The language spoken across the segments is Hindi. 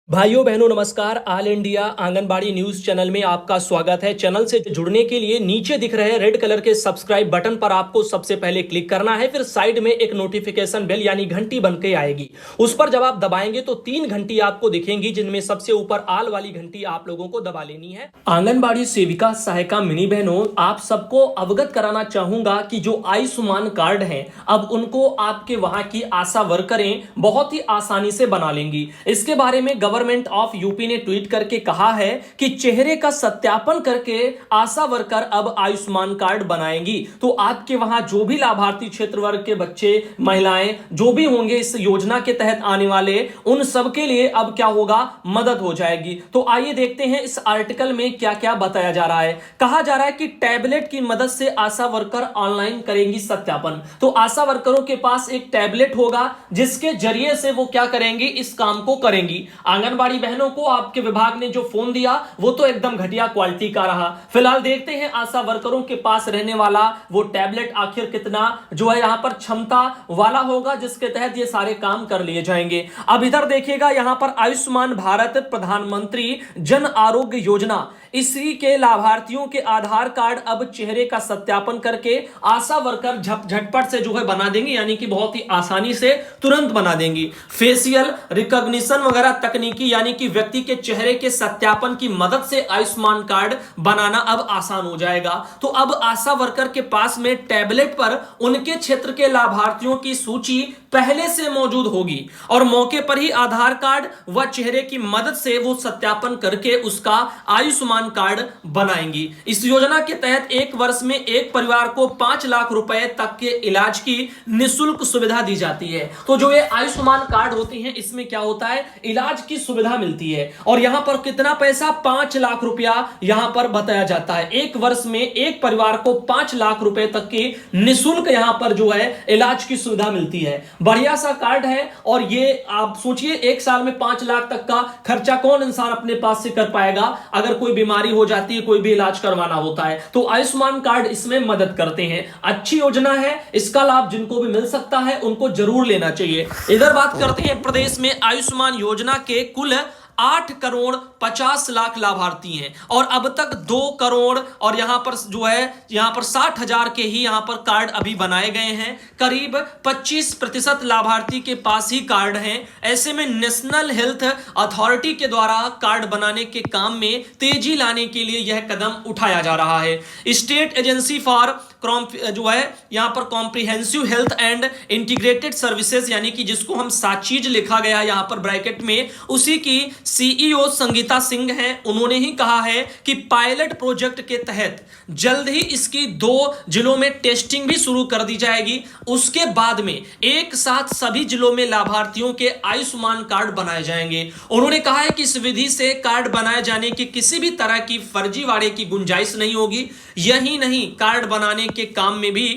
भाइयों बहनों नमस्कार। All India anganwadi news channel में आपका स्वागत है। चैनल से जुड़ने के लिए नीचे दिख रहे रेड कलर के सब्सक्राइब बटन पर आपको सबसे पहले क्लिक करना है। फिर साइड में एक नोटिफिकेशन बेल यानी घंटी बन के आएगी, उस पर जब आप दबाएंगे तो 3 घंटी आपको दिखेंगी, जिनमें सबसे ऊपर आल वाली घंटी आप लोगों को दबा लेनी है। आंगनबाड़ी सेविका सहायिका मिनी बहनों, आप सबको अवगत कराना चाहूंगा कि जो आयुष्मान कार्ड है अब उनको आपके वहां की आशा वर्करें बहुत ही आसानी से बना लेंगी। इसके बारे में गवर्नमेंट ऑफ यूपी ने ट्वीट करके कहा है कि चेहरे का सत्यापन करके आशा वर्कर अब आयुष्मान कार्ड बनाएंगी। तो आपके वहां जो भी लाभार्थी क्षेत्र वर्ग के बच्चे, महिलाएं जो भी होंगे इस योजना के तहत आने वाले, उन सबके लिए अब क्या होगा, मदद हो जाएगी। तो आइए देखते हैं इस आर्टिकल में क्या क्या बताया जा रहा है। कहा जा रहा है कि टैबलेट की मदद से आशा वर्कर ऑनलाइन करेंगी सत्यापन। तो आशा वर्करों के पास एक टैबलेट होगा जिसके जरिए से वो क्या करेंगी, इस काम को करेंगी। आंगनबाड़ी बहनों को आपके विभाग ने जो फोन दिया वो तो एकदम घटिया क्वालिटी का रहा। फिलहाल देखते हैं आशा वर्करों के पास रहने वाला वो टैबलेट आखिर कितना जो है यहां पर क्षमता वाला होगा, जिसके तहत ये सारे काम कर लिए जाएंगे। अब इधर देखिएगा, यहां पर आयुष्मान भारत प्रधानमंत्री जन आरोग्य योजना, इसी के लाभार्थियों के आधार कार्ड अब चेहरे का सत्यापन करके आशा वर्कर झटपट से जो है बना देंगे, यानी कि बहुत ही आसानी से तुरंत बना देंगी। फेशियल रिकॉग्निशन वगैरह तकनीकी, यानी कि व्यक्ति के चेहरे के सत्यापन की मदद से आयुष्मान कार्ड बनाना अब आसान हो जाएगा। तो अब आशा वर्कर के पास में टैबलेट पर उनके क्षेत्र के लाभार्थियों की सूची पहले से मौजूद होगी और मौके पर ही आधार कार्ड व चेहरे की मदद से वो सत्यापन करके उसका आयुष्मान कार्ड बनाएंगी। इस योजना के तहत एक वर्ष में एक परिवार को 5 लाख रुपए तक के इलाज की निःशुल्क सुविधा दी जाती है। तो जो ये आयुष्मान कार्ड होती हैं, इसमें क्या होता है, इलाज की सुविधा मिलती है। और यहां पर कितना पैसा, 5 लाख रुपया यहां पर बताया जाता है। एक वर्ष में एक परिवार को 5 लाख रुपए तक की निःशुल्क यहां पर जो है इलाज की सुविधा मिलती है। बढ़िया सा कार्ड है। और ये आप सोचिए, एक साल में 5 लाख तक का खर्चा कौन इंसान अपने पास से कर पाएगा अगर कोई बीमारी हो जाती है, कोई भी इलाज करवाना होता है। तो आयुष्मान कार्ड इसमें मदद करते हैं। अच्छी योजना है, इसका लाभ जिनको भी मिल सकता है उनको जरूर लेना चाहिए। इधर बात करते हैं, प्रदेश में आयुष्मान योजना के कुल 8 करोड़ 50 लाख लाभार्थी हैं और अब तक 2 करोड़ और यहां पर जो है यहां पर 60,000 के ही यहां पर कार्ड अभी बनाए गए हैं। करीब 25% लाभार्थी के पास ही कार्ड हैं। ऐसे में नेशनल हेल्थ अथॉरिटी के द्वारा कार्ड बनाने के काम में तेजी लाने के लिए यह कदम उठाया जा रहा है। स्टेट एजेंसी फॉर जो है यहां पर comprehensive health and integrated services, यानी कि जिसको हम साचीज लिखा गया यहां पर ब्रैकेट में, उसी की सीईओ संगीता सिंह हैं। उन्होंने ही कहा है कि पायलट प्रोजेक्ट के तहत जल्द ही इसकी 2 जिलों में टेस्टिंग भी शुरू कर दी जाएगी। उसके बाद में एक साथ सभी जिलों में लाभार्थियों के आयुष्मान कार्ड बनाए जाएंगे। उन्होंने कहा है कि इस विधि से कार्ड बनाए जाने की किसी भी तरह की फर्जीवाड़े की गुंजाइश नहीं होगी। यही नहीं, कार्ड बनाने के काम में भी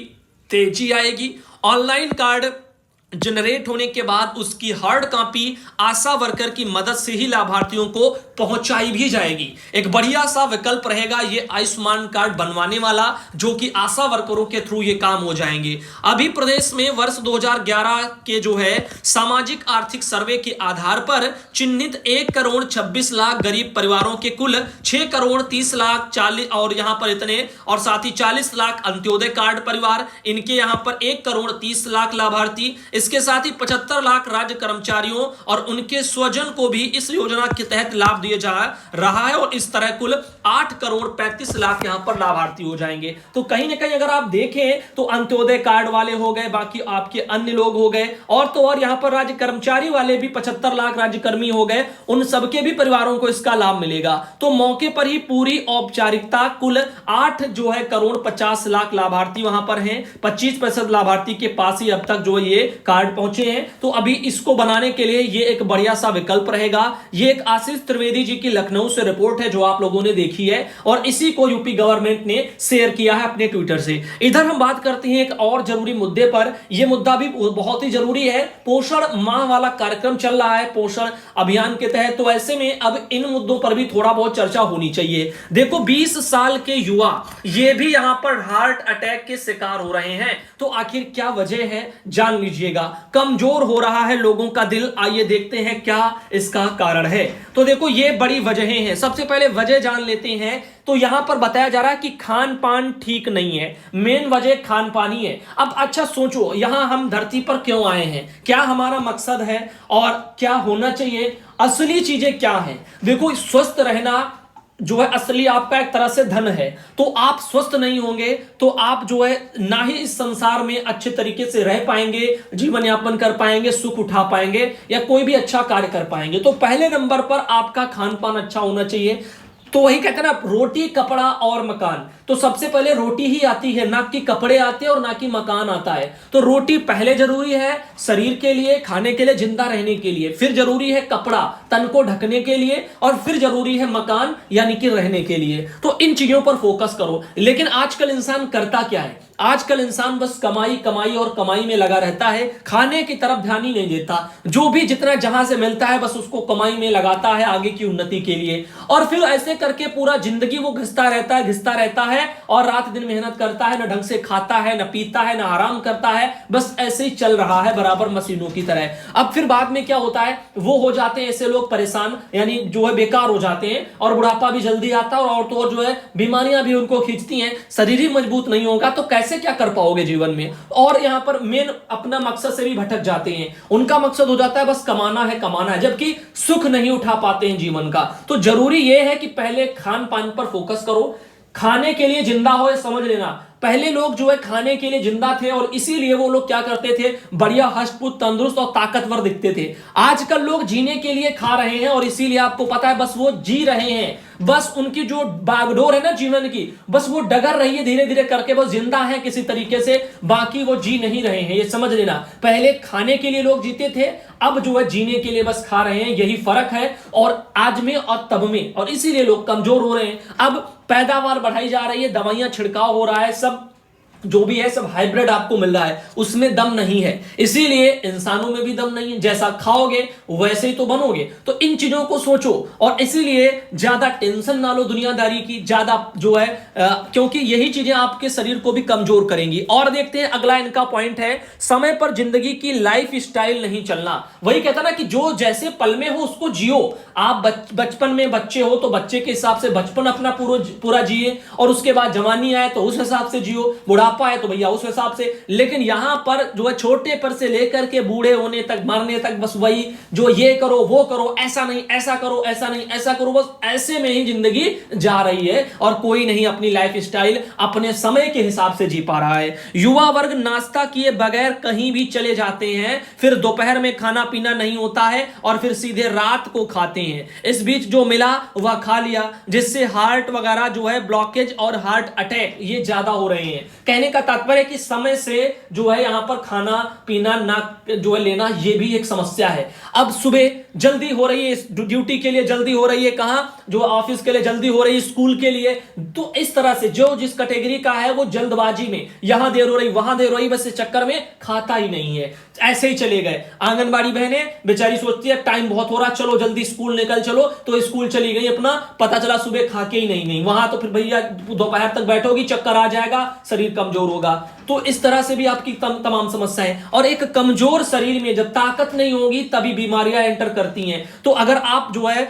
तेजी आएगी। ऑनलाइन कार्ड जनरेट होने के बाद उसकी हार्ड कॉपी आशा वर्कर की मदद से ही लाभार्थियों को पहुंचाई भी जाएगी। एक बढ़िया सा विकल्प रहेगा ये आयुष्मान कार्ड बनवाने वाला, जो कि आशा वर्करों के थ्रू ये काम हो जाएंगे। अभी प्रदेश में वर्ष 2011 के जो है सामाजिक आर्थिक सर्वे के आधार पर चिन्हित 1 करोड़ 26 लाख गरीब परिवारों के कुल 6 करोड़ 30 लाख 40 और यहां पर इतने और साथ ही 40 लाख अंत्योदय कार्ड परिवार, इनके यहां पर 1 करोड़ 30 लाख लाभार्थी। इसके साथ ही 75 लाख राज्य कर्मचारियों और उनके स्वजन को भी इस योजना के तहत लाभ दिया जा रहा है और इस तरह कुल 8 करोड़ 35 लाख यहां पर लाभार्थी हो जाएंगे। तो कहीं ना कहीं अगर आप देखें तो अंत्योदय कार्ड वाले हो गए, बाकी आपके अन्य लोग हो गए, और तो और यहां पर राज्य कर्मचारी वाले भी 75 लाख राज्य कर्मी हो गए, उन सबके भी परिवारों को इसका लाभ मिलेगा। तो मौके पर ही पूरी औपचारिकता कुल 8 जो है करोड़ 50 लाख लाभार्थी वहां पर हैं। 25% लाभार्थी के पास ही अब तक जो ये कार्ड पहुंचे हैं। तो अभी इसको बनाने के लिए ये एक बढ़िया सा विकल्प रहेगा। ये एक आशीष त्रिवेदी जी की लखनऊ से रिपोर्ट है जो आप लोगों ने देखी है और इसी को यूपी गवर्नमेंट ने शेयर किया है अपने ट्विटर से। इधर हम बात करते हैं एक और जरूरी मुद्दे पर। यह मुद्दा भी बहुत ही जरूरी है। पोषण माह वाला कार्यक्रम चल रहा है पोषण अभियान के तहत, तो ऐसे में अब इन मुद्दों पर भी थोड़ा बहुत चर्चा होनी चाहिए। देखो, 20 साल के युवा ये भी यहां पर हार्ट अटैक के शिकार हो रहे हैं। तो आखिर क्या वजह है, जान लीजिएगा। जाएगा, कमजोर हो रहा है लोगों का दिल। आइए देखते हैं क्या इसका कारण है। तो देखो ये बड़ी वजहें हैं। सबसे पहले वजह जान लेते हैं। तो यहां पर बताया जा रहा है कि खान पान ठीक नहीं है, मेन वजह खान पान ही है। अब अच्छा सोचो, यहां हम धरती पर क्यों आए हैं, क्या हमारा मकसद है और क्या होना चाहिए, असली चीजें क्या हैं। देखो स्वस्थ रहना जो है असली आपका एक तरह से धन है। तो आप स्वस्थ नहीं होंगे तो आप जो है ना ही इस संसार में अच्छे तरीके से रह पाएंगे, जीवन यापन कर पाएंगे, सुख उठा पाएंगे या कोई भी अच्छा कार्य कर पाएंगे। तो पहले नंबर पर आपका खान पान अच्छा होना चाहिए। तो वही कहते हैं ना, रोटी कपड़ा और मकान। तो सबसे पहले रोटी ही आती है, ना कि कपड़े आते हैं और ना कि मकान आता है। तो रोटी पहले जरूरी है शरीर के लिए, खाने के लिए, जिंदा रहने के लिए। फिर जरूरी है कपड़ा तन को ढकने के लिए, और फिर जरूरी है मकान यानी कि रहने के लिए। तो इन चीजों पर फोकस करो। लेकिन आजकल इंसान करता क्या है, आजकल इंसान बस कमाई कमाई और कमाई में लगा रहता है, खाने की तरफ ध्यान ही नहीं देता। जो भी जितना जहां से मिलता है बस उसको कमाई में लगाता है आगे की उन्नति के लिए, और फिर ऐसे करके पूरा जिंदगी वो घिसता रहता है और रात दिन मेहनत करता है, न ढंग से खाता है, न पीता है, न आराम करता है, बस ऐसे ही चल रहा है बराबर मशीनों की तरह। अब फिर बाद में क्या होता है, वो हो जाते हैं ऐसे लोग परेशान, यानी जो है बेकार हो जाते हैं, और बुढ़ापा भी जल्दी आता है, और तो और जो है बीमारियां भी उनको खींचती हैं। शरीर ही मजबूत नहीं होगा तो कैसे क्या कर पाओगे जीवन में। और यहां पर मेन अपना मकसद से भी भटक जाते हैं। उनका मकसद हो जाता है बस कमाना है, जबकि सुख नहीं उठा पाते हैं जीवन का। तो जरूरी यह है कि पहले खान पान पर फोकस करो। खाने के लिए जिंदा हो, समझ लेना। पहले लोग जो है खाने के लिए जिंदा थे और इसीलिए वो लोग क्या करते थे, बढ़िया हष्ट-पुष्ट, तंदुरुस्त और ताकतवर दिखते थे। आजकल लोग जीने के लिए खा रहे हैं और इसीलिए आपको पता है बस वो जी रहे हैं, बस उनकी जो बागडोर है ना जीवन की, बस वो डगर रही है धीरे धीरे करके, बस जिंदा है किसी तरीके से, बाकी वो जी नहीं रहे हैं। ये समझ लेना, पहले खाने के लिए लोग जीते थे, अब जो है जीने के लिए बस खा रहे हैं। यही फर्क है और आज में और तब में, और इसीलिए लोग कमजोर हो रहे हैं। अब पैदावार बढ़ाई जा रही है, दवाइयां छिड़काव हो रहा है, सब जो भी है सब हाइब्रिड आपको मिल रहा है, उसमें दम नहीं है। इसीलिए इंसानों में भी दम नहीं है, जैसा खाओगे वैसे ही तो बनोगे। तो इन चीजों को सोचो और इसीलिए ज्यादा टेंशन ना लो दुनियादारी की, ज्यादा जो है क्योंकि यही चीजें आपके शरीर को भी कमजोर करेंगी। और देखते हैं अगला इनका पॉइंट है, समय पर जिंदगी की लाइफ स्टाइल नहीं चलना। वही कहता ना कि जो जैसे पल में हो उसको जियो। आप बचपन में बच्चे हो तो बच्चे के हिसाब से बचपन अपना पूरा जिए, और उसके बाद जवानी आए तो उस हिसाब से जियो, बुढ़ापा है तो भैया उस हिसाब से। लेकिन यहां पर जो है छोटे पर से लेकर के बूढ़े होने तक, मरने तक, बस वही जो ये करो वो करो, ऐसा नहीं ऐसा करो, ऐसा नहीं ऐसा करो, बस ऐसे में ही जिंदगी जा रही है और कोई नहीं अपनी लाइफ स्टाइल अपने समय के हिसाब से जी पा रहा है। युवा वर्ग नाश्ता किए बगैर कहीं भी चले जाते हैं, फिर दोपहर में खाना पीना नहीं होता है और फिर सीधे रात को खाते हैं। इस बीच जो मिला वह खा लिया, जिससे हार्ट वगैरह जो है ब्लॉकेज और हार्ट अटैक ये ज्यादा हो रहे हैं। कहने का तात्पर्य कि समय से जो है यहां पर खाना पीना ना जो है लेना, ये भी एक समस्या है। अब सुबह जल्दी हो रही है, ड्यूटी के लिए जल्दी हो रही है, कहां जो ऑफिस के लिए जल्दी हो रही है, स्कूल के लिए। तो इस तरह से जो जिस कैटेगरी का है वो जल्दबाजी में यहां देर हो रही वहां देर हो रही, बस इस चक्कर में खाता ही नहीं है, ऐसे ही चले गए। आंगनबाड़ी बहनें बेचारी सोचती है टाइम बहुत हो रहा, चलो जल्दी स्कूल निकल चलो, तो स्कूल चली गई, अपना पता चला सुबह खा के ही नहीं गई वहां, तो फिर भैया दोपहर तक बैठोगी, चक्कर आ जाएगा, शरीर कमजोर होगा। तो इस तरह से भी आपकी तमाम समस्याएं। और एक कमजोर शरीर में जब ताकत नहीं होगी तभी बीमारियां एंटर करती हैं। तो अगर आप जो है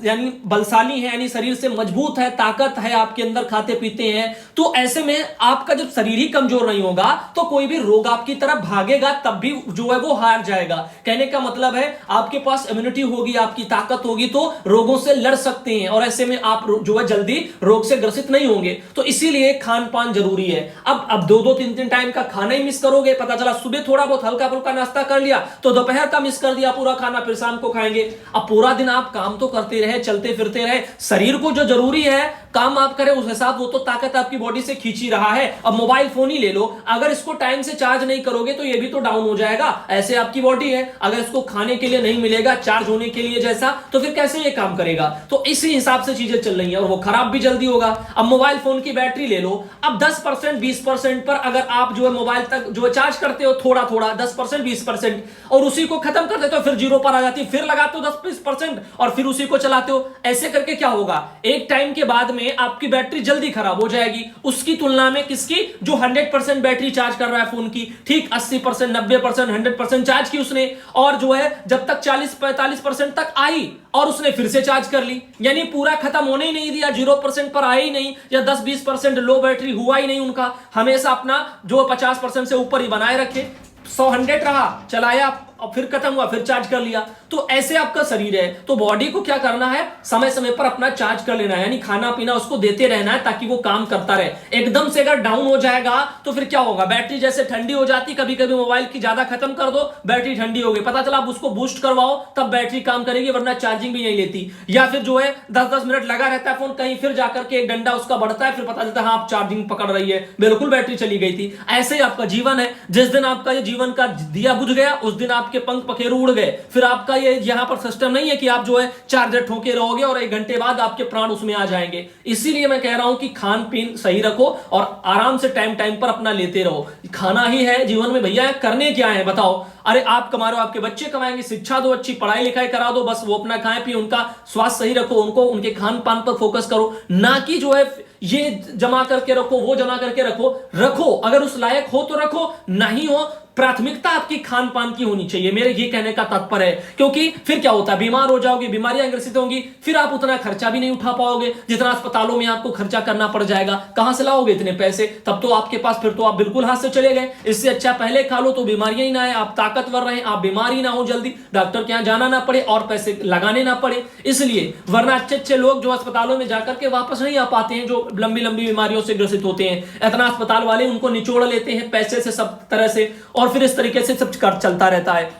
यानी बलशाली है, यानी शरीर से मजबूत है, ताकत है आपके अंदर, खाते पीते हैं, तो ऐसे में आपका जब शरीर ही कमजोर नहीं होगा तो कोई भी रोग आपकी तरफ भागेगा तब भी जो है वो हार जाएगा। कहने का मतलब है आपके पास इम्यूनिटी होगी, आपकी ताकत होगी तो रोगों से लड़ सकते हैं, और ऐसे में आप जो है जल्दी रोग से ग्रसित नहीं होंगे। तो इसीलिए खान पान जरूरी है। अब दो तीन टाइम का खाना ही मिस करोगे, पता चला सुबह थोड़ा बहुत हल्का फुल्का नाश्ता कर लिया तो दोपहर का मिस कर दिया पूरा खाना, फिर शाम को खाएंगे। अब पूरा दिन आप काम तो करते रहे, चलते फिरते रहे, शरीर को जो जरूरी है काम आप करें उस हिसाब, वो तो ताकत आपकी बॉडी से खींच ही रहा है। अब मोबाइल फोन ही ले लो, अगर इसको टाइम से चार्ज नहीं करोगे तो ये भी तो डाउन हो जाएगा। ऐसे आपकी बॉडी है, अगर इसको खाने के लिए नहीं मिलेगा चार्ज होने के लिए जैसा, तो फिर कैसे ये काम करेगा। तो इसी हिसाब से चीजें चल रही है और वो खराब भी जल्दी होगा। अब मोबाइल फोन की बैटरी ले लो, अब 10% 20% पर अगर आप जो है मोबाइल तक जो है चार्ज करते हो थोड़ा थोड़ा 10% 20% और उसी को खत्म कर देते हो, फिर जीरो पर आ जाती है, फिर लगाते हो 10-20% और फिर उसी को चलाते हो, ऐसे करके क्या होगा, एक टाइम के बाद में आपकी बैटरी जल्दी खराब हो जाएगी उसकी तुलना में किसकी, जो 100% बैटरी चार्ज कर रहा है फोन की, ठीक 80% 90% 100% चार्ज की उसने, और जो है जब तक 40-45% तक आई और उसने फिर से चार्ज कर ली, यानी पूरा खत्म होने ही नहीं दिया, 0% पर आए ही नहीं, या 10-20% लो बैटरी हुआ ही नहीं उनका, हमेशा अपना जो 50% से ऊपर ही बनाए रखे, 100 रहा चलाया और फिर खत्म हुआ फिर चार्ज कर लिया। तो ऐसे आपका शरीर है, तो बॉडी को क्या करना है, समय समय पर अपना चार्ज कर लेना है, यानी खाना पीना उसको देते रहना है ताकि वो काम करता रहे। एकदम से अगर डाउन हो जाएगा तो फिर क्या होगा, बैटरी जैसे ठंडी हो जाती, कभी कभी मोबाइल की ज्यादा खत्म कर दो बैटरी ठंडी हो गई, पता चला आप उसको बूस्ट करवाओ तब बैटरी काम करेगी, वरना चार्जिंग भी नहीं लेती, या फिर जो है 10-10 मिनट लगा रहता है फोन, कहीं फिर जाकर के एक डंडा उसका बढ़ता है, फिर पता चलता है हाँ आप चार्जिंग पकड़ रही है, बिल्कुल बैटरी चली गई थी। ऐसे ही आपका जीवन है, जिस दिन आपका ये जीवन का दिया बुझ गया उस दिन आपके पंख पखेरु उड़ गए, फिर आपका ये यहां पर सिस्टम नहीं है कि आप जो है चार्जर ठोके रहोगे और 1 घंटे बाद आपके प्राण उसमें आ जाएंगे। इसीलिए मैं कह रहा हूं कि खान पीन सही रखो और आराम से टाइम टाइम पर अपना लेते रहो। खाना ही है जीवन में भैया, करने क्या है बताओ, अरे आप कमा रहे हो, आपके बच्चे कमाएंगे, शिक्षा दो, अच्छी पढ़ाई लिखाई करा दो, बस वो अपना खाएं पिए, उनका स्वास्थ्य सही रखो, उनको उनके खान पान पर फोकस करो, ना कि जो है ये जमा करके रखो वो जमा करके रखो अगर उस लायक हो तो रखो, नहीं हो प्राथमिकता आपकी खान पान की होनी चाहिए, मेरे ये कहने का तात्पर्य है। क्योंकि फिर क्या होता है, बीमार हो जाओगे, बीमारियां ग्रसित होंगी, फिर आप उतना खर्चा भी नहीं उठा पाओगे जितना अस्पतालों में आपको खर्चा करना पड़ जाएगा, कहां से लाओगे इतने पैसे, तब तो आपके पास फिर तो आप बिल्कुल हाथ से चले गए। इससे अच्छा पहले खा लो तो बीमारियां ही ना आए, आप ताकतवर रहे, आप बीमार ही ना हो, जल्दी डॉक्टर के यहां जाना ना पड़े और पैसे लगाने ना पड़े, इसलिए वरना अच्छे अच्छे लोग जो अस्पतालों में जाकर के वापस नहीं आ पाते हैं, जो लंबी लंबी बीमारियों से ग्रसित होते हैं, इतना अस्पताल वाले उनको निचोड़ लेते हैं पैसे से सब तरह से, और फिर इस तरीके से सब चलता रहता है।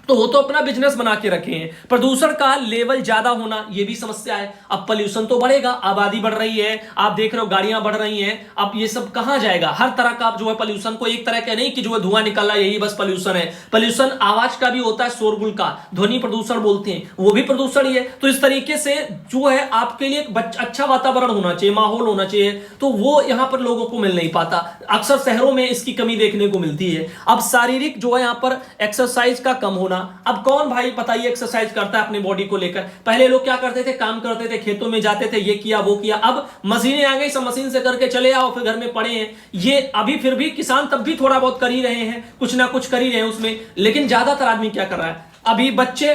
तो वो तो अपना बिजनेस बना के रखे हैं। प्रदूषण का लेवल ज्यादा होना ये भी समस्या है, अब पोल्यूशन तो बढ़ेगा, आबादी बढ़ रही है, आप देख रहे हो गाड़ियां बढ़ रही हैं, अब ये सब कहां जाएगा, हर तरह का जो है पोल्यूशन, को एक तरह का नहीं कि जो है धुआं निकल रहा है यही बस पोल्यूशन है, पोल्यूशन आवाज का भी होता है, शोरगुल का, ध्वनि प्रदूषण बोलते हैं, वो भी प्रदूषण ही है। तो इस तरीके से जो है आपके लिए अच्छा वातावरण होना चाहिए, माहौल होना चाहिए, तो वो यहां पर लोगों को मिल नहीं पाता, अक्सर शहरों में इसकी कमी देखने को मिलती है। अब शारीरिक जो है यहां पर एक्सरसाइज का कम होना, अब कौन भाई बताइए एक्सरसाइज करता है अपनी बॉडी को लेकर, पहले लोग क्या करते थे, काम करते थे, खेतों में जाते थे, ये किया वो किया, अब मशीनें आ गई, सब मशीन से करके चले आओ, फिर घर में पड़े हैं, ये अभी फिर भी किसान तब भी थोड़ा बहुत कर ही रहे हैं, कुछ ना कुछ कर ही रहे हैं उसमें, लेकिन ज्यादातर आदमी क्या कर रहा है, अभी बच्चे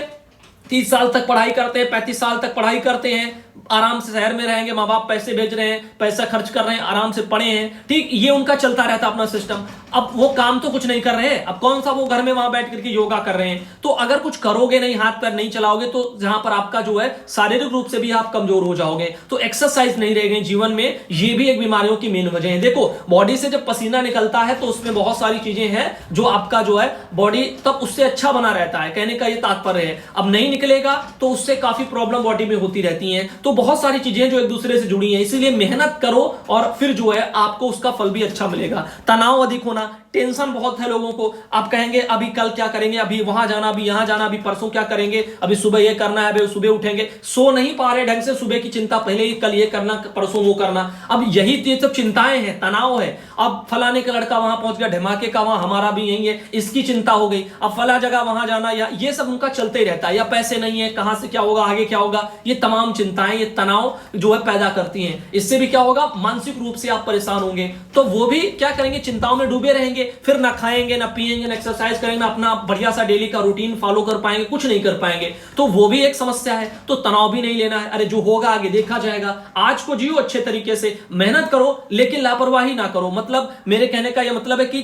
30 साल तक पढ़ाई करते हैं, 35 साल तक पढ़ाई करते हैं, आराम से शहर में रहेंगे, माँ बाप पैसे भेज रहे हैं, पैसा खर्च कर रहे हैं, आराम से पढ़े हैं, ठीक, ये उनका चलता रहता अपना सिस्टम। अब वो काम तो कुछ नहीं कर रहे हैं, अब कौन सा वो घर में वहां बैठ करके योगा कर रहे हैं, तो अगर कुछ करोगे नहीं, हाथ पैर नहीं चलाओगे, तो जहां पर आपका जो है शारीरिक रूप से भी आप कमजोर हो जाओगे, तो एक्सरसाइज नहीं रह गई जीवन में, ये भी एक बीमारियों की मेन वजह है। देखो बॉडी से जब पसीना निकलता है तो उसमें बहुत सारी चीजें हैं जो आपका जो है बॉडी तब उससे अच्छा बना रहता है, कहने का ये तात्पर्य है। अब नहीं निकलेगा तो उससे काफी प्रॉब्लम बॉडी में होती रहती है, तो बहुत सारी चीजें जो एक दूसरे से जुड़ी हैं, इसलिए मेहनत करो और फिर जो है आपको उसका फल भी अच्छा मिलेगा। तनाव अधिक होना, टेंशन बहुत है लोगों को, आप कहेंगे अभी कल क्या करेंगे, अभी वहां जाना, अभी यहां जाना, अभी परसों क्या करेंगे, अभी सुबह ये करना है, अभी सुबह उठेंगे, सो नहीं पा रहे ढंग से, सुबह की चिंता पहले ही, कल ये करना, परसों वो करना, अब यही ये सब चिंताएं हैं, तनाव है। अब फलाने का लड़का वहां पहुंच गया, धमाके का वहां, हमारा भी यही है, इसकी चिंता हो गई, अब फला जगह वहां जाना, या ये सब उनका चलते ही रहता है, या पैसे नहीं है, कहां से क्या होगा, आगे क्या होगा, ये तमाम चिंताएं, ये तनाव जो है पैदा करती हैं। इससे भी क्या होगा, मानसिक रूप से आप परेशान होंगे, तो वो भी क्या करेंगे, चिंताओं में डूबे रहेंगे, फिर ना खाएंगे ना पिएंगे ना एक्सरसाइज करेंगे ना अपना बढ़िया सा डेली का रूटीन फॉलो कर पाएंगे, कुछ नहीं कर पाएंगे, तो वो भी एक समस्या है। तो तनाव भी नहीं लेना है, अरे जो होगा आगे देखा जाएगा, आज को जियो अच्छे तरीके से, मेहनत करो लेकिन लापरवाही ना करो, मतलब मेरे कहने का यह मतलब है कि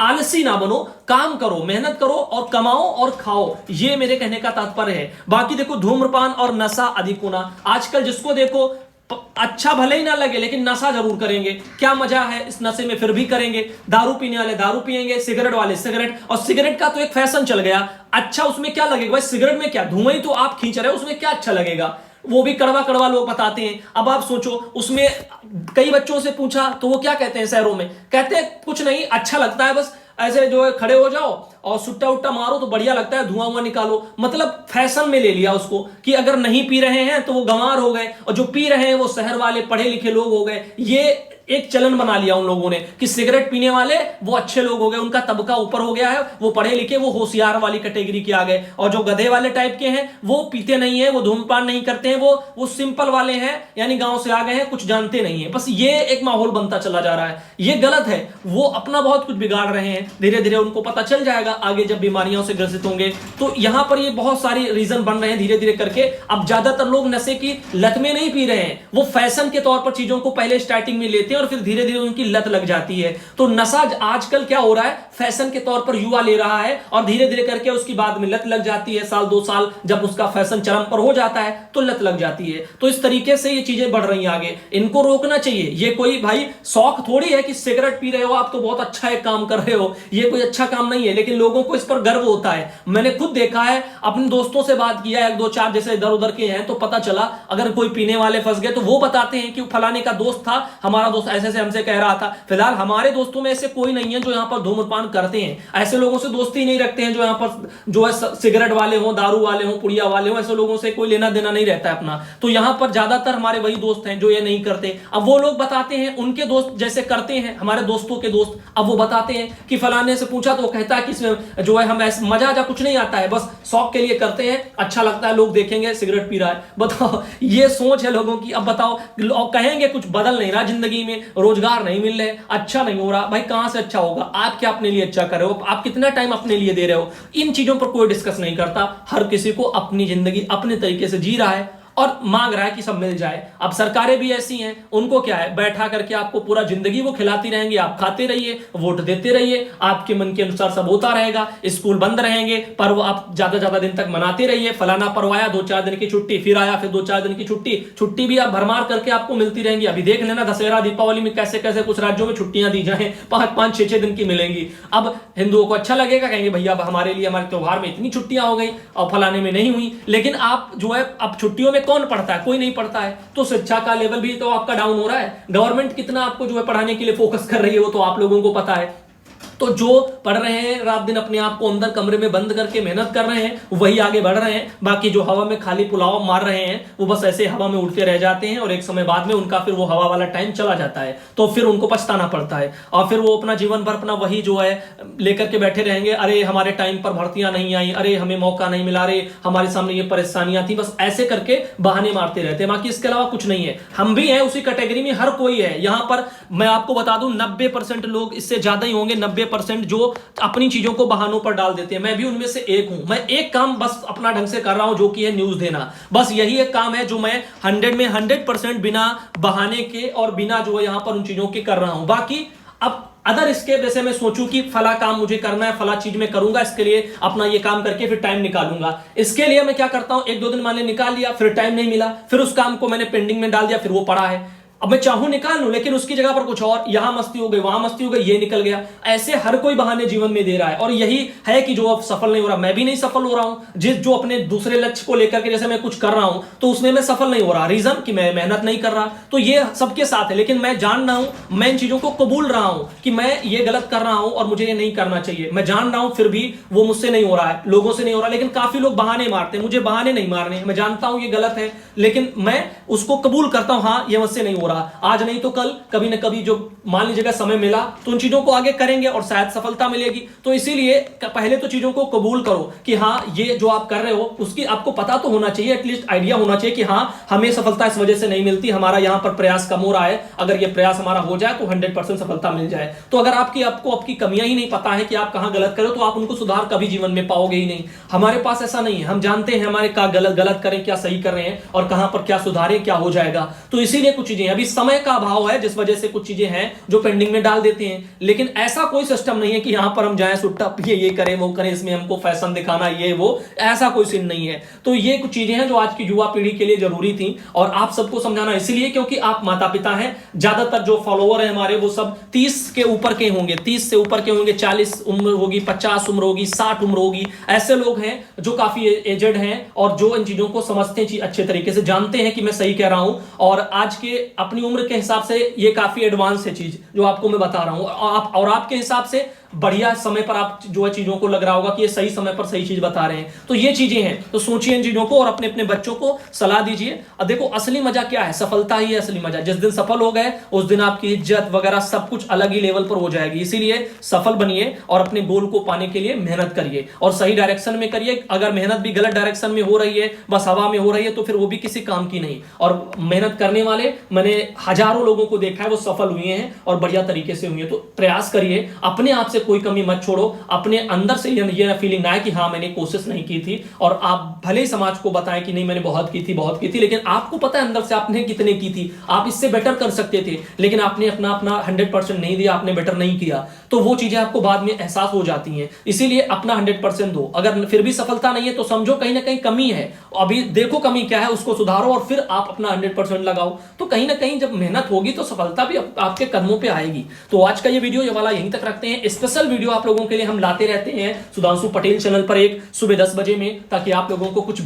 आलसी ना बनो, काम करो, मेहनत करो और कमाओ और खाओ, ये मेरे कहने का तात्पर्य है। बाकी देखो धूम्रपान और नशा अधिक होना, आजकल जिसको देखो अच्छा भले ही ना लगे लेकिन नशा जरूर करेंगे, क्या मजा है इस नशे में, फिर भी करेंगे, दारू पीने वाले दारू पिएंगे, सिगरेट वाले सिगरेट, और सिगरेट का तो एक फैशन चल गया, अच्छा उसमें क्या लगेगा भाई, सिगरेट में क्या, धुआं ही तो आप खींच रहे हो, उसमें क्या अच्छा लगेगा, वो भी कड़वा कड़वा लोग बताते हैं। अब आप सोचो, उसमें कई बच्चों से पूछा तो वो क्या कहते हैं, शहरों में कहते हैं कुछ नहीं, अच्छा लगता है, बस ऐसे जो है खड़े हो जाओ और सुट्टा उट्टा मारो तो बढ़िया लगता है, धुआं निकालो, मतलब फैशन में ले लिया उसको कि अगर नहीं पी रहे हैं तो वो गंवार हो गए और जो पी रहे हैं वो शहर वाले पढ़े लिखे लोग हो गए। ये एक चलन बना लिया उन लोगों ने कि सिगरेट पीने वाले वो अच्छे लोग हो गए, उनका तबका ऊपर हो गया है, वो पढ़े लिखे, वो होशियार वाली कैटेगरी के आ गए। और जो गधे वाले टाइप के हैं वो पीते नहीं है, वो धूम्रपान नहीं करते हैं, वो सिंपल वाले हैं, यानी गांव से आ गए हैं, कुछ जानते नहीं है। बस ये एक माहौल बनता चला जा रहा है, ये गलत है। वो अपना बहुत कुछ बिगाड़ रहे हैं, धीरे धीरे उनको पता चल जाएगा आगे जब बीमारियों से ग्रसित होंगे। तो यहां पर ये बहुत सारी रीजन बन रहे हैं धीरे धीरे करके। अब ज्यादातर लोग नशे की लत में नहीं पी रहे हैं, वो फैशन के तौर पर चीजों को पहले स्टार्टिंग में लेते हैं और फिर धीरे धीरे की लत लग जाती है। तो नशा आजकल क्या हो रहा है, फैशन के तौर पर युवा ले रहा है और धीरे धीरे करके उसकी बाद में लत लग जाती है। साल 2 साल जब उसका फैशन चरम पर हो जाता है तो लत लग जाती है। तो इस तरीके से ये चीजें बढ़ रही हैं आगे, इनको रोकना चाहिए। ये कोई भाई शौक थोड़ी है कि सिगरेट पी रहे हो आप तो बहुत अच्छा एक काम कर रहे हो, ये कोई अच्छा काम नहीं है, लेकिन लोगों को इस पर गर्व होता है। मैंने खुद देखा है, अपने दोस्तों से बात किया, 1 2 4 जैसे इधर उधर के हैं, तो पता चला अगर कोई पीने वाले फंस गए तो वो बताते हैं कि फलाने का दोस्त था, हमारा दोस्त ऐसे से हमसे कह रहा था। फिलहाल हमारे दोस्तों में ऐसे कोई नहीं है जो यहां पर धूम्रपान करते हैं, ऐसे लोगों से दोस्ती नहीं रखते हैं जो यहां पर जो है सिगरेट वाले हो, दारू वाले हो, पुड़िया वाले हो, ऐसे लोगों से कोई लेना देना नहीं रहता है अपना। तो यहां पर ज्यादातर हमारे वही दोस्त हैं जो ये नहीं करते। अब वो लोग बताते हैं, उनके दोस्त जैसे करते हैं, हमारे दोस्तों के दोस्त, अब वो बताते हैं कि फलाने से पूछा तो वो कहता है कि इसमें जो है हम ऐसे मजा जा कुछ नहीं आता है, बस शौक के लिए करते हैं, अच्छा लगता है, लोग देखेंगे सिगरेट पी रहा है। बताओ, ये सोच है लोगों की। अब बताओ, कहेंगे कुछ बदल नहीं रहा जिंदगी में, रोजगार नहीं मिल रहे, अच्छा नहीं हो रहा, भाई कहां से अच्छा होगा? आप क्या अपने लिए अच्छा कर रहे हो? आप कितना टाइम अपने लिए दे रहे हो? इन चीजों पर कोई डिस्कस नहीं करता। हर किसी को अपनी जिंदगी अपने तरीके से जी रहा है और मांग रहा है कि सब मिल जाए। अब सरकारें भी ऐसी हैं, उनको क्या है, बैठा करके आपको पूरा जिंदगी वो खिलाती रहेंगी, आप खाते रहिए, वोट देते रहिए, आपके मन के अनुसार सब होता रहेगा, स्कूल बंद रहेंगे, पर्व आप ज्यादा दिन तक मनाते रहिए। फलाना पर्व आया 2-4 दिन की छुट्टी, फिर आया फिर 2-4 दिन की छुट्टी भी आप भरमार करके आपको मिलती रहेंगी। अभी देख लेना दशहरा दीपावली में कैसे कैसे कुछ राज्यों में छुट्टियां दी जाए, 5-5 6-6 दिन की मिलेंगी। अब हिंदुओं को अच्छा लगेगा, कहेंगे भैया अब हमारे लिए हमारे त्योहार में इतनी छुट्टियां हो गई और फलाने में नहीं हुई। लेकिन आप जो है अब छुट्टियों में कौन पढ़ता है? कोई नहीं पढ़ता है। तो शिक्षा का लेवल भी तो आपका डाउन हो रहा है। गवर्नमेंट कितना आपको जो है पढ़ाने के लिए फोकस कर रही है वो तो आप लोगों को पता है। तो जो पढ़ रहे हैं रात दिन अपने आप को अंदर कमरे में बंद करके मेहनत कर रहे हैं वही आगे बढ़ रहे हैं। बाकी जो हवा में खाली पुलाव मार रहे हैं वो बस ऐसे हवा में उड़ते रह जाते हैं और एक समय बाद में उनका फिर वो हवा वाला टाइम चला जाता है, तो फिर उनको पछताना पड़ता है और फिर वो अपना जीवन भर अपना वही जो है लेकर के बैठे रहेंगे। अरे हमारे टाइम पर भर्तियां नहीं आई, अरे हमें मौका नहीं मिला, अरे हमारे सामने ये परेशानियां थी, बस ऐसे करके बहाने मारते रहते हैं। बाकी इसके अलावा कुछ नहीं है। हम भी हैं उसी कैटेगरी में, हर कोई है यहां पर। मैं आपको बता दूं 90% लोग, इससे ज्यादा ही होंगे, 90% जो अपनी चीजों को बहानों पर डाल देते हैं। मैं भी उनमें से एक हूं। मैं एक काम बस अपना ढंग से कर रहा हूं जो कि है न्यूज देना। बस यही एक काम है जो मैं 100 में 100% बिना बहाने के और बिना जो है यहां पर उन चीजों के कर रहा हूं। बाकी अब अदर इसके जैसे मैं सोचूं कि फला काम मुझे करना है, फला चीज मैं करूंगा, इसके लिए अपना ये काम करके फिर टाइम निकालूंगा। इसके लिए मैं क्या करता हूं, 1-2 दिन मान ली निकाल लिया, फिर टाइम नहीं मिला, फिर उस काम को मैंने पेंडिंग में डाल दिया, फिर वो पड़ा है। अब मैं चाहूं निकाल लूं लेकिन उसकी जगह पर कुछ और, यहां मस्ती हो गई, वहां मस्ती हो गई, ये निकल गया। ऐसे हर कोई बहाने जीवन में दे रहा है और यही है कि जो अब सफल नहीं हो रहा। मैं भी नहीं सफल हो रहा हूं। जो अपने दूसरे लक्ष्य को लेकर के जैसे मैं कुछ कर रहा हूं तो उसमें मैं सफल नहीं हो रहा। रीजन कि मैं मेहनत नहीं कर रहा। तो ये सबके साथ है, लेकिन मैं जान रहा हूं, मैं इन चीजों को कबूल रहा हूं कि मैं ये गलत कर रहा हूं और मुझे ये नहीं करना चाहिए। मैं जान रहा हूं फिर भी वो मुझसे नहीं हो रहा है, लोगों से नहीं हो रहा। लेकिन काफी लोग बहाने मारते हैं, मुझे बहाने नहीं मारने। मैं जानता हूं ये गलत है लेकिन मैं उसको कबूल करता हूं, हां ये मुझसे नहीं हो रहा। आज नहीं तो कल कभी न कभी जो मान लीजिएगा समय मिला तो उन चीजों को आगे करेंगे और शायद सफलता मिलेगी। तो इसीलिए पहले तो चीजों को कबूल करो कि हाँ ये जो आप कर रहे हो उसकी आपको पता तो होना चाहिए, एटलीस्ट आइडिया होना चाहिए कि हाँ हमें सफलता इस वजह से नहीं मिलती, हमारा यहां पर प्रयास कम हो रहा है। अगर ये प्रयास हमारा हो जाए तो 100% सफलता मिल जाए। तो अगर आपको आपकी कमियां ही नहीं पता है कि आप कहां गलत करो तो आप उनको सुधार कभी जीवन में पाओगे ही नहीं। हमारे पास ऐसा नहीं है, हम जानते हैं हमारे क्या गलत करें, क्या सही कर रहे हैं और कहां पर क्या सुधारें, क्या हो जाएगा। तो इसीलिए कुछ चीजें अभी समय का अभाव है जिस वजह से कुछ चीजें हैं जो पेंडिंग में डाल देते हैं। लेकिन ऐसा कोई सिस्टम नहीं है कि यहां पर हम जाएं सुट्टा पिए, ये करें वो करें, इसमें हमको फैशन दिखाना ये वो, ऐसा कोई सीन नहीं है। तो ये कुछ चीजें हैं जो आज की युवा पीढ़ी के लिए जरूरी थी और आप सबको समझाना इसलिए क्योंकि आप माता पिता हैं। ज्यादातर जो फॉलोअर है हमारे वो सब 30 के ऊपर के होंगे, 30 से ऊपर के होंगे, 40 उम्र होगी, 50 उम्र होगी, 60 उम्र होगी। ऐसे लोग हैं जो काफी एजेड हैं और जो इन चीजों को समझते हैं, अच्छे तरीके से जानते हैं कि मैं सही कह रहा हूं और आज के अपनी उम्र के हिसाब से ये काफी एडवांस है चीज जो आपको मैं बता रहा हूं। और आपके हिसाब से बढ़िया समय पर आप जो है चीजों को लग रहा होगा कि ये सही समय पर सही चीज बता रहे हैं। तो ये चीजें हैं, तो सोचिए इन चीजों को और अपने अपने बच्चों को सलाह दीजिए। अब देखो असली मजा क्या है, सफलता ही है असली मजा। जिस दिन सफल हो गए उस दिन आपकी इज्जत वगैरह सब कुछ अलग ही लेवल पर हो जाएगी। इसीलिए सफल बनिए और अपने गोल को पाने के लिए मेहनत करिए और सही डायरेक्शन में करिए। अगर मेहनत भी गलत डायरेक्शन में हो रही है, बस हवा में हो रही है, तो फिर वो भी किसी काम की नहीं। और मेहनत करने वाले मैंने हजारों लोगों को देखा है, वो सफल हुए हैं और बढ़िया तरीके से हुए हैं। तो प्रयास करिए, अपने आप से कोई कमी मत छोड़ो, अपने अंदर से ये फीलिंग ना आए कि हाँ मैंने कोशिश नहीं की थी। और आप भले ही समाज को बताएं कि नहीं मैंने बहुत की थी, लेकिन आपको पता है अंदर से आपने कितने की थी, आप इससे बेटर कर सकते थे, लेकिन आपने अपना 100% नहीं दिया, आपने बेटर नहीं किया। तो वो चीजें आपको बाद में एहसास हो जाती हैं। इसीलिए अपना 100% दो। अगर फिर भी सफलता नहीं है तो समझो कहीं ना कहीं कमी है, अभी देखो कमी क्या है, उसको सुधारो और फिर आप अपना 100% लगाओ। तो कहीं ना कहीं जब मेहनत होगी तो सफलता भी आपके कदमों पे आएगी। तो आज का ये वीडियो ये वाला यहीं तक रखते हैं। स्पेशल वीडियो आप लोगों के लिए हम लाते रहते हैं सुधांशु पटेल चैनल पर एक सुबह 10 बजे में, ताकि आप लोगों को कुछ